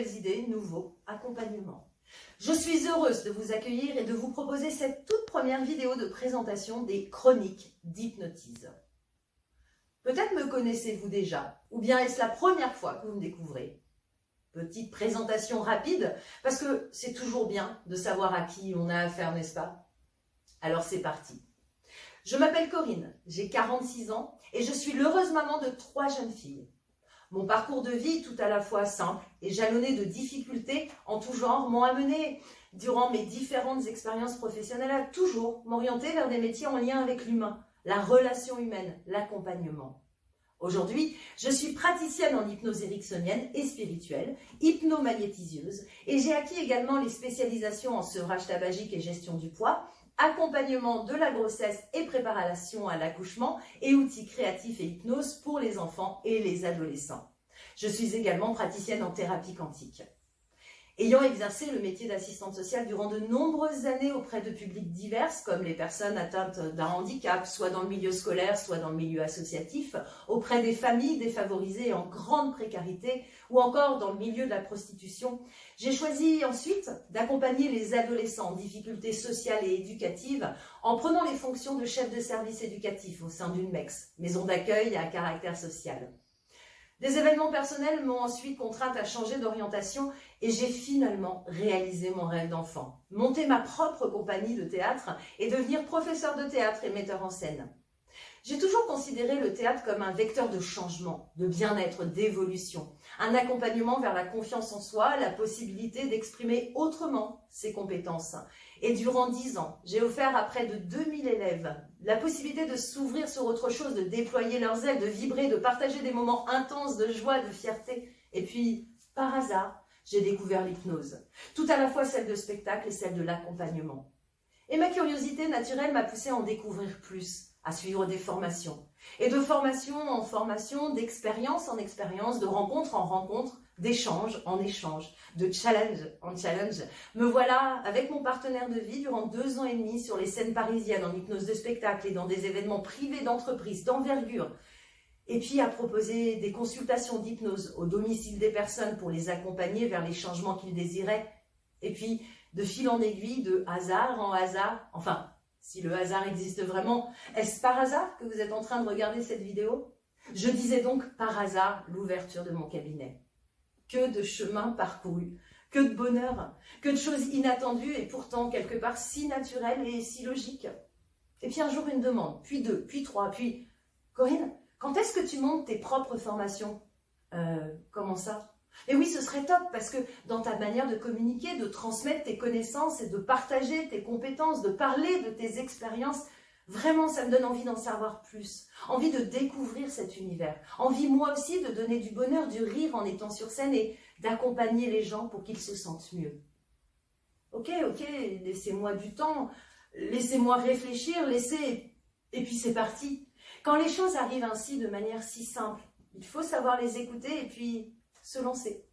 nouvelles idées, nouveaux accompagnements. Je suis heureuse de vous accueillir et de vous proposer cette toute première vidéo de présentation des chroniques d'hypnotise. Peut-être me connaissez-vous déjà, ou bien est-ce la première fois que vous me découvrez? Petite présentation rapide, parce que c'est toujours bien de savoir à qui on a affaire, n'est-ce pas? Alors c'est parti. Je m'appelle Corinne, j'ai 46 ans et je suis l'heureuse maman de 3 jeunes filles. Mon parcours de vie, tout à la fois simple et jalonné de difficultés en tout genre, m'ont amené, durant mes différentes expériences professionnelles, à toujours m'orienter vers des métiers en lien avec l'humain, la relation humaine, l'accompagnement. Aujourd'hui, je suis praticienne en hypnose ericksonienne et spirituelle, hypnomagnétiseuse, et j'ai acquis également les spécialisations en sevrage tabagique et gestion du poids, accompagnement de la grossesse et préparation à l'accouchement et outils créatifs et hypnose pour les enfants et les adolescents. Je suis également praticienne en thérapie quantique. Ayant exercé le métier d'assistante sociale durant de nombreuses années auprès de publics divers, comme les personnes atteintes d'un handicap, soit dans le milieu scolaire, soit dans le milieu associatif, auprès des familles défavorisées et en grande précarité, ou encore dans le milieu de la prostitution, j'ai choisi ensuite d'accompagner les adolescents en difficulté sociale et éducative en prenant les fonctions de chef de service éducatif au sein d'une MEX, maison d'accueil à caractère social. Des événements personnels m'ont ensuite contrainte à changer d'orientation et j'ai finalement réalisé mon rêve d'enfant, monter ma propre compagnie de théâtre et devenir professeur de théâtre et metteur en scène. J'ai toujours considéré le théâtre comme un vecteur de changement, de bien-être, d'évolution, un accompagnement vers la confiance en soi, la possibilité d'exprimer autrement ses compétences. Et durant 10 ans, j'ai offert à près de 2000 élèves la possibilité de s'ouvrir sur autre chose, de déployer leurs ailes, de vibrer, de partager des moments intenses de joie, de fierté. Et puis, par hasard, j'ai découvert l'hypnose, tout à la fois celle de spectacle et celle de l'accompagnement. Et ma curiosité naturelle m'a poussée à en découvrir plus, à suivre des formations. Et de formation en formation, d'expérience en expérience, de rencontre en rencontre, d'échange en échange, de challenge en challenge. Me voilà avec mon partenaire de vie durant 2 ans et demi sur les scènes parisiennes en hypnose de spectacle et dans des événements privés d'entreprise d'envergure. Et puis à proposer des consultations d'hypnose au domicile des personnes pour les accompagner vers les changements qu'ils désiraient. Et puis de fil en aiguille, de hasard en hasard, enfin, si le hasard existe vraiment, est-ce par hasard que vous êtes en train de regarder cette vidéo? Je disais donc par hasard l'ouverture de mon cabinet. Que de chemins parcourus, que de bonheur, que de choses inattendues et pourtant quelque part si naturelles et si logiques. Et puis un jour une demande, puis 2, puis 3, puis... Corinne, quand est-ce que tu montes tes propres formations? Comment ça? Et oui, ce serait top parce que dans ta manière de communiquer, de transmettre tes connaissances et de partager tes compétences, de parler de tes expériences, vraiment ça me donne envie d'en savoir plus, envie de découvrir cet univers, envie moi aussi de donner du bonheur, du rire en étant sur scène et d'accompagner les gens pour qu'ils se sentent mieux. Ok, laissez-moi du temps, laissez-moi réfléchir, et puis c'est parti. Quand les choses arrivent ainsi de manière si simple, il faut savoir les écouter et puis se lancer.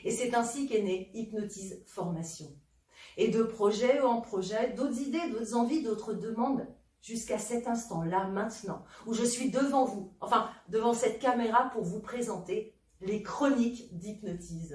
Et c'est ainsi qu'est née Hypnotise Formation. Et de projet en projet, d'autres idées, d'autres envies, d'autres demandes, jusqu'à cet instant-là, maintenant, où je suis devant vous, enfin, devant cette caméra pour vous présenter les chroniques d'Hypnotise.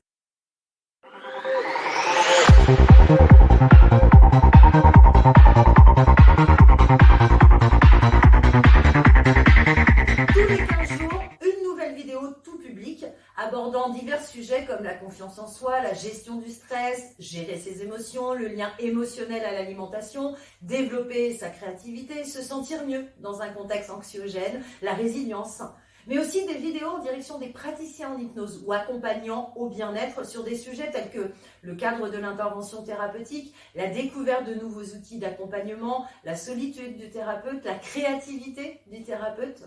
Tous les 15 jours, une nouvelle vidéo tout public abordant divers sujets comme la confiance en soi, la gestion du stress, gérer ses émotions, le lien émotionnel à l'alimentation, développer sa créativité, se sentir mieux dans un contexte anxiogène, la résilience, mais aussi des vidéos en direction des praticiens en hypnose ou accompagnants au bien-être sur des sujets tels que le cadre de l'intervention thérapeutique, la découverte de nouveaux outils d'accompagnement, la solitude du thérapeute, la créativité du thérapeute.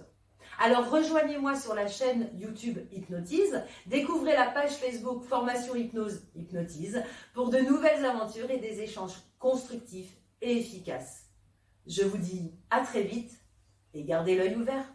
Alors rejoignez-moi sur la chaîne YouTube Hypnotise, découvrez la page Facebook Formation Hypnose Hypnotise pour de nouvelles aventures et des échanges constructifs et efficaces. Je vous dis à très vite et gardez l'œil ouvert.